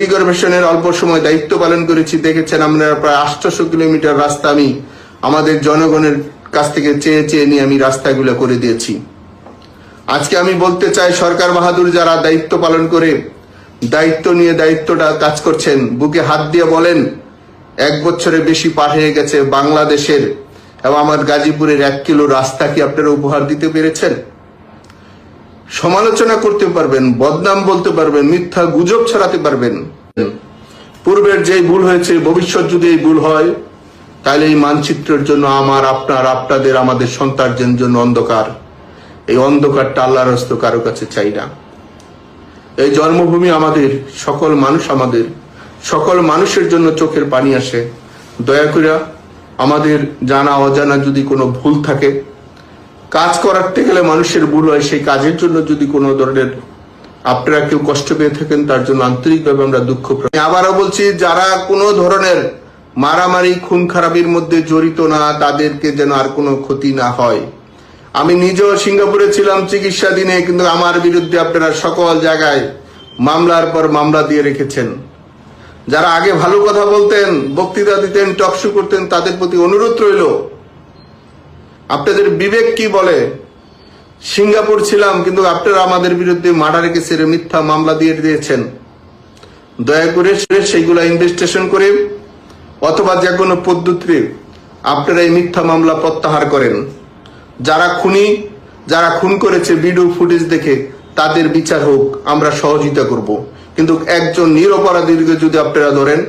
কর্পোরেশনের অল্প সময় দায়িত্ব পালন করেছি, দেখেছেন আমরা প্রায় 800 কিলোমিটার রাস্তা আমি আমাদের জনগণের কাছ থেকে চেয়ে চেয়ে নিয়ে আমি রাস্তাগুলো করে দিয়েছি। আজকে আমি বলতে চাই, সরকার বাহাদুর যারা দায়িত্ব পালন করে দায়িত্ব নিয়ে দায়িত্বটা কাজ করছেন, বুকে হাত দিয়ে বলেন 1 বছরে বেশি পার হয়ে গেছে বাংলাদেশের এবং আমার গাজীপুরের 1 কিলো রাস্তা কি আপনারা উপহার দিতে পেরেছেন? সমালোচনা করতে পারবেন, বদনাম বলতে পারবেন, মিথ্যা গুজব ছড়াতে পারবেন। পূর্বের যে ভুল হয়েছে, ভবিষ্যৎ যদি এই ভুল হয়, তাহলে এই মানচিত্রের জন্য আমার, আপনার, আপনাদের, আমাদের সন্তানদের জন্য অন্ধকার। এই অন্ধকারটা আল্লাহর হস্তে কারো কাছে চাই না। এই জন্মভূমি আমাদের, আমাদের সকল মানুষের জন্য চোখের পানি আসে। দয়া করে আমাদের জানা অজানা যদি কোনো ভুল থাকে, কাজ করাতে গেলে মানুষের ভুল হয়, সেই কাজের জন্য যদি কোনো ধরনের আপনারা কেউ কষ্ট পেয়ে থাকেন, তার জন্য আন্তরিকভাবে আমরা দুঃখ প্রকাশ। আবারও বলছি, যারা কোনো ধরনের মারামারি খুন খারাপির মধ্যে জড়িত না, তাদেরকে যেন আর কোনো ক্ষতি না হয়। আমি নিজেও সিঙ্গাপুরে ছিলাম চিকিৎসাধীনে, কিন্তু আমার বিরুদ্ধে আপনারা সকল জায়গায় মামলার পর মামলা দিয়ে রেখেছেন। যারা আগে ভালো কথা বলতেন, বক্তৃতা দিতেন, টকশো করতেন, তাদের প্রতি অনুরোধ রইল, আপনাদের বিবেক কি বলে? সিঙ্গাপুর ছিলাম, কিন্তু আপনারা আমাদের বিরুদ্ধে মার্ডার কেসের মিথ্যা মামলা দিয়ে দিয়েছেন। দয়া করে সেইগুলা ইনভেস্টিগেশন করে অথবা যে কোনো পদ্ধতিতে আপনারা এই মিথ্যা মামলা প্রত্যাহার করেন। যারা খুনি, যারা খুন করেছে, ভিডিও ফুটেজ দেখে তাদের বিচার হোক, আমরা সহযোগিতা করব। কিন্তু একজন নিরপরাধীকে যদি আপনারা ধরেন,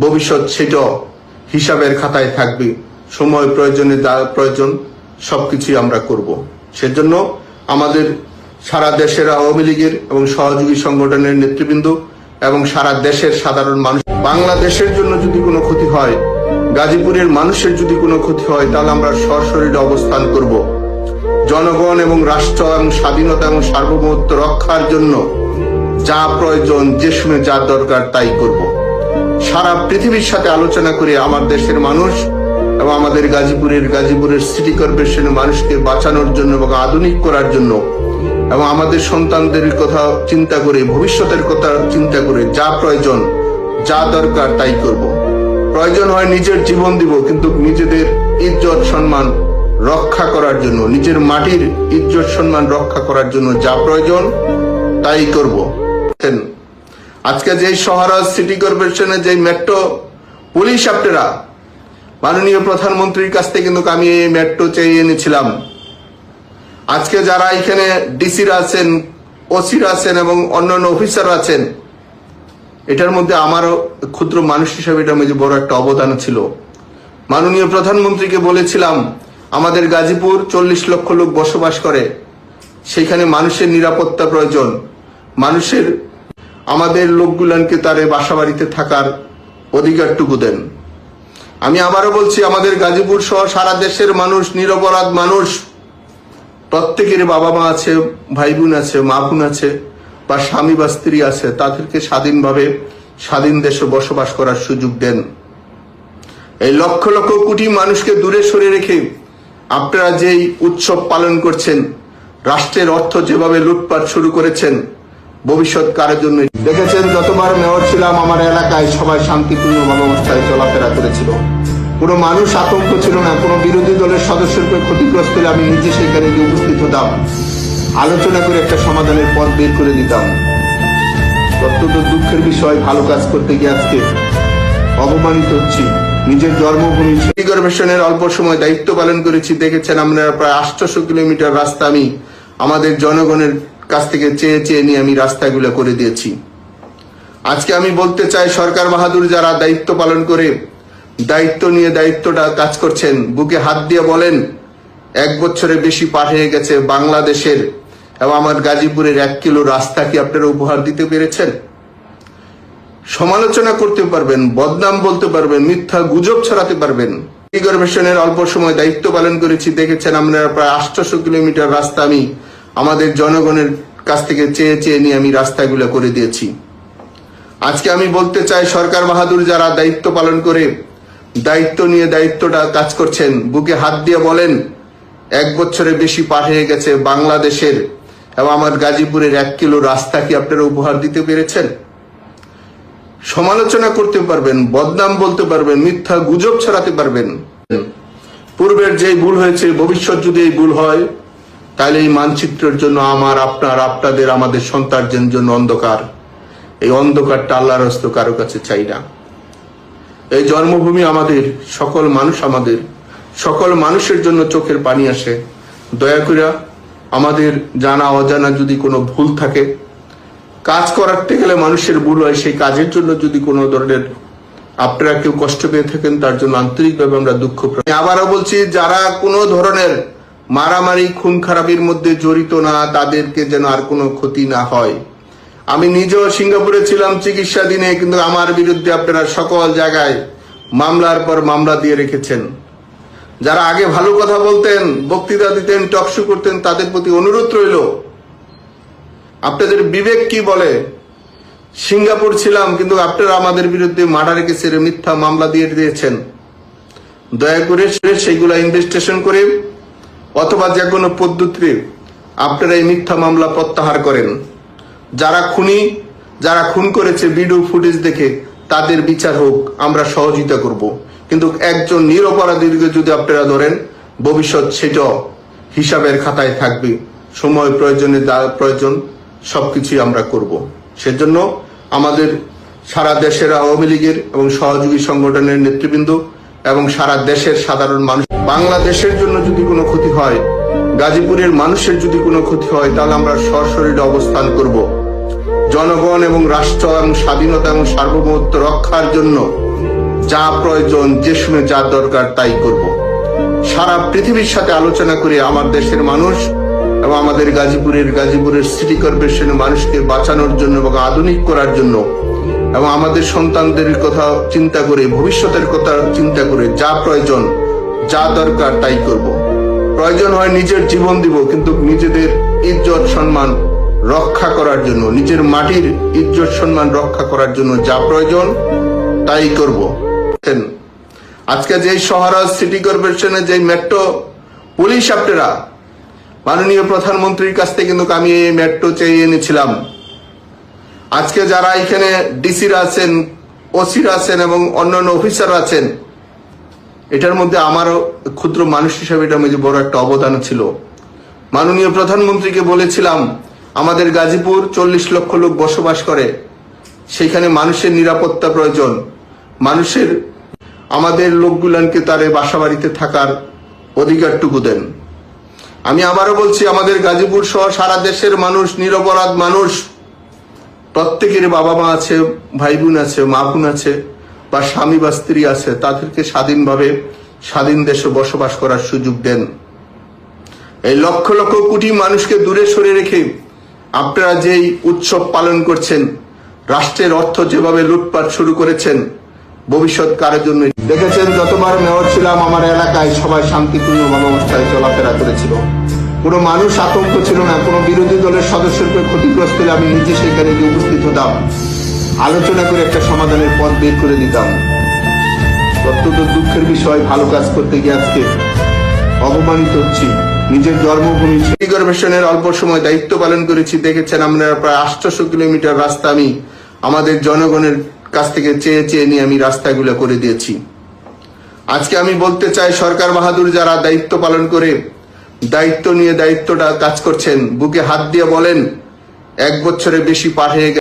ভবিষ্যৎ সেটাও হিসাবের খাতায় থাকবে। সময় প্রয়োজনে প্রয়োজন সবকিছুই আমরা করব। সেজন্য আমাদের সারা দেশের আওয়ামী লীগের এবং সহযোগী সংগঠনের নেতৃবৃন্দ এবং সারা দেশের সাধারণ মানুষ, বাংলাদেশের জন্য যদি কোনো ক্ষতি হয়, গাজীপুরের মানুষের যদি কোনো ক্ষতি হয়, তাহলে আমরা সশরীরে অবস্থান করব। জনগণ এবং রাষ্ট্র এবং স্বাধীনতা এবং সার্বভৌমত্ব রক্ষার জন্য যা প্রয়োজন, যে সময় যা দরকার তাই করব। সারা পৃথিবীর সাথে আলোচনা করে আমার দেশের মানুষ এবং আমাদের গাজীপুরের সিটি কর্পোরেশনের মানুষকে বাঁচানোর জন্য এবং আধুনিক করার জন্য এবং আমাদের সন্তানদের কথা চিন্তা করে, ভবিষ্যতের কথা চিন্তা করে যা প্রয়োজন, যা দরকার তাই করব। প্রয়োজন হয় নিজের জীবন দিব, কিন্তু নিজেদের ইজ্জত সম্মান রক্ষা করার জন্য, নিজের মাটির ইজ্জত সম্মান রক্ষা করার জন্য যা প্রয়োজন তাই করব। আজকে যে শহর সিটি কর্পোরেশনের যে মেট্রো পুলিশ, আপনারা মাননীয় প্রধানমন্ত্রীর কাছ থেকে কিন্তু আমি এই মেট্রো চেয়ে এনেছিলাম। আজকে যারা এখানে ডিসিরা আছেন, ওসিরা আছেন এবং অন্যান্য অফিসার আছেন, এটার মধ্যে আমারও ক্ষুদ্র মানুষ হিসাবে এটা মধ্যে বড় একটা অবদান ছিল। মাননীয় প্রধানমন্ত্রীকে বলেছিলাম, আমাদের গাজীপুর 40 লক্ষ লোক বসবাস করে, সেখানে মানুষের নিরাপত্তা প্রয়োজন। মানুষের, আমাদের লোকগুলানকে তারে বাসা বাড়িতে থাকার অধিকারটুকু দেন। আমি আবারও বলছি, আমাদের গাজীপুর সহ সারা দেশের মানুষ, নিরপরাধ মানুষ, প্রত্যেকের বাবা মা আছে, ভাই বোন আছে, মা বোন আছে, বা স্বামী বা স্ত্রী আছে, তাদেরকে স্বাধীনভাবে স্বাধীন দেশে বসবাস করার সুযোগ দেন। এই লক্ষ লক্ষ কোটি মানুষকে দূরে সরে রেখে আপনারা যেই উৎসব পালন করছেন, রাষ্ট্রের অর্থ যেভাবে লুটপাট শুরু করেছেন, ভবিষ্যৎ কারের জন্য দেখেছেন। যতবার মেয়র ছিলাম, আমার এলাকায় সবাই শান্তিপূর্ণ অবস্থায় চলাফেরা করেছিল, কোনো মানুষ আতঙ্ক ছিল না। কোনো বিরোধী দলের সদস্যকে ক্ষতিগ্রস্ত হলে আমি নিজে সেখানে গিয়ে উপস্থিত হতাম, আলোচনা করে একটা সমাধানের পথ বের করে দিতাম। অত্যন্ত দুঃখের বিষয়, ভালো কাজ করতে গিয়ে আজকে অপমানিত হচ্ছি। নিজের জন্মভূমি সিটি কর্পোরেশনের অল্প সময় দায়িত্ব পালন করেছি, দেখেছেন আমরা প্রায় 800 কিলোমিটার রাস্তা আমি আমাদের জনগণের কাছ থেকে চেয়ে চেয়ে নিয়ে আমি রাস্তাগুলো করে দিয়েছি। আজকে আমি বলতে চাই, সরকার বাহাদুর যারা দায়িত্ব পালন করে দায়িত্ব নিয়ে দায়িত্বটা কাজ করছেন, বুকে হাত দিয়ে বলেন 1 বছরে বেশি পার হয়ে গেছে বাংলাদেশের এবং আমার গাজীপুরের 1 কিলো রাস্তা কি আপনারা উপহার দিতে পেরেছেন? সমালোচনা করতে পারবেন, বদনাম বলতে পারবেন, মিথ্যা গুজব ছড়াতে পারবেন। যারা কোনো ধরনের মারামারি খুন খারাপির মধ্যে জড়িত না, তাদেরকে যেন আর কোনো ক্ষতি না হয়। সমালোচনা করতে পারবেন, বদনাম বলতে পারবেন, মিথ্যা গুজব ছড়াতে পারবেন। কর্পোরেশনের অল্প সময় দায়িত্ব পালন করেছি, দেখেছেন আমরা প্রায় 800 কিলোমিটার রাস্তা আমি আমাদের জনগণের কাছ থেকে চেয়ে চেয়ে নিয়ে আমি রাস্তাগুলো করে দিয়েছি। আজকে আমি বলতে চাই, সরকার বাহাদুর যারা দায়িত্ব পালন করে দায়িত্ব নিয়ে দায়িত্বটা কাজ করছেন, বুকে হাত দিয়ে বলেন 1 বছরে বেশি পার হয়ে গেছে বাংলাদেশের এবং আমার গাজীপুরের 1 কিলো রাস্তা কি আপনারা উপহার দিতে পেরেছেন? সমালোচনা করতে পারবেন, বদনাম বলতে পারবেন, মিথ্যা গুজব ছড়াতে পারবেন। পূর্বের যেই ভুল হয়েছে, ভবিষ্যৎ যদি এই ভুল হয়, তাহলে এই মানচিত্রের জন্য আমার, আপনার, আপনাদের, আমাদের সন্তানদের জন্য অন্ধকার। এই অন্ধকারটা আল্লাহর হস্ত কারো কাছে চাই না। এই জন্মভূমি আমাদের, সকল মানুষ আমাদের, সকল মানুষের জন্য চোখের পানি আসে। দয়া করে আমাদের জানা অজানা যদি কোনো ভুল থাকে, কাজ করাতে গেলে মানুষের ভুল হয়, সেই কাজের জন্য যদি কোনো ধরনের আপনারা কেউ কষ্ট পেয়ে থাকেন, তার জন্য আন্তরিকভাবে আমরা দুঃখ। আবারও বলছি, যারা কোনো ধরনের মারামারি খুন খারাপির মধ্যে জড়িত না, তাদেরকে যেন আর কোনো ক্ষতি না হয়। আমি নিজেও সিঙ্গাপুরে ছিলাম চিকিৎসাধীনে, কিন্তু আমার বিরুদ্ধে আপনারা সকল জায়গায় মামলার পর মামলা দিয়ে রেখেছেন। যারা আগে ভালো কথা বলতেন, বক্তৃতা দিতেন, টকশো করতেন, তাদের প্রতি অনুরোধ রইল, আপনাদের বিবেক কি বলে? সিঙ্গাপুর ছিলাম, কিন্তু আপনারা আমাদের বিরুদ্ধে মার্ডার কেসের মিথ্যা মামলা দিয়ে দিয়েছেন। দয়া করে সেইগুলা ইনভেস্টিগেশন করে অথবা যে কোনো পদ্ধতিতে আপনারা এই মিথ্যা মামলা প্রত্যাহার করেন। যারা খুনি, যারা খুন করেছে, ভিডিও ফুটেজ দেখে তাদের বিচার হোক, আমরা সহযোগিতা করব। কিন্তু একজন নিরপরাধীকে যদি আপনারা ধরেন, ভবিষ্যৎ সেটাও হিসাবের খাতায় থাকবে। সময় প্রয়োজনে প্রয়োজন সবকিছুই আমরা করব। সেজন্য আমাদের সারা দেশের আওয়ামী লীগের এবং সহযোগী সংগঠনের নেতৃবৃন্দ এবং সারা দেশের সাধারণ মানুষ, বাংলাদেশের জন্য যদি কোনো ক্ষতি হয়, গাজীপুরের মানুষের যদি কোনো ক্ষতি হয়, তাহলে আমরা সশরীরে অবস্থান করব। জনগণ এবং রাষ্ট্র এবং স্বাধীনতা এবং সার্বভৌমত্ব রক্ষার জন্য যা প্রয়োজন, যে সময় যা দরকার তাই করব। সারা পৃথিবীর সাথে আলোচনা করে আমার দেশের মানুষ এবং আমাদের গাজীপুরের সিটি কর্পোরেশনের মানুষকে বাঁচানোর জন্য এবং আধুনিক করার জন্য এবং আমাদের সন্তানদের কথা চিন্তা করে, ভবিষ্যতের কথা চিন্তা করে যা প্রয়োজন, যা দরকার তাই করব। প্রয়োজন হয় নিজের জীবন দিব, কিন্তু নিজেদের ইজ্জত সম্মান রক্ষা করার জন্য, নিজের মাটির ইজ্জত সম্মান রক্ষা করার জন্য যা প্রয়োজন তাই করব। আজকে যে শহরাজ সিটি কর্পোরেশনের যে মেট্রো পুলিশ, আপনারা মাননীয় প্রধানমন্ত্রীর কাছ থেকে কিন্তু আমি এই মেট্রো চেয়ে এনেছিলাম। আজকে যারা এখানে ডিসিরা আছেন, ওসিরা আছেন এবং অন্যান্য অফিসার আছেন, এটার মধ্যে আমারও ক্ষুদ্র মানুষ হিসেবে এটা মধ্যে বড় একটা অবদান ছিল। মাননীয় প্রধানমন্ত্রীকে বলেছিলাম, আমাদের গাজীপুর 40 লক্ষ লোক বসবাস করে, সেখানে মানুষের নিরাপত্তা প্রয়োজন। মানুষের, আমাদের লোকগুলানকে তার বাসা বাড়িতে থাকার অধিকারটুকু দেন। আমি আবারও বলছি, আমাদের গাজীপুর সহ সারা দেশের মানুষ, নিরপরাধ মানুষ, প্রত্যেকের বাবা মা আছে, ভাই বোন আছে, মা বোন আছে, বা স্বামী বা স্ত্রী আছে, তাদেরকে স্বাধীনভাবে স্বাধীন দেশে বসবাস করার সুযোগ দেন। এই লক্ষ লক্ষ কোটি মানুষকে দূরে সরে রেখে আপনারা যেই উৎসব পালন করছেন, রাষ্ট্রের অর্থ যেভাবে লুটপাট শুরু করেছেন, ভবিষ্যৎ কারের জন্য দেখেছেন। যতবার মেয়র ছিলাম, আমার এলাকায় সবাই শান্তিপূর্ণ অবস্থায় চলাফেরা করেছিল, কোনো মানুষ আতঙ্ক ছিল না। কোনো বিরোধী দলের সদস্যকে ক্ষতিগ্রস্ত হলে আমি নিজে সেখানে গিয়ে উপস্থিত হতাম, আলোচনা করে একটা সমাধানের পথ বের করে দিতাম। অত্যন্ত দুঃখের বিষয়, ভালো কাজ করতে গিয়ে আজকে অপমানিত হচ্ছি। নিজের জন্মভূমি সিটি কর্পোরেশনের অল্প সময় দায়িত্ব পালন করেছি, দেখেছেন আমরা প্রায় 800 কিলোমিটার রাস্তা আমি আমাদের জনগণের কাছ থেকে চেয়ে চেয়ে নিয়ে আমি রাস্তাগুলো করে দিয়েছি। আজকে আমি বলতে চাই, সরকার বাহাদুর যারা দায়িত্ব পালন করে, দায়িত্ব নিয়ে দায়িত্বটা কাজ করছেন, বুকে হাত দিয়ে বলেন, 1 বছরে বেশি পার হয়ে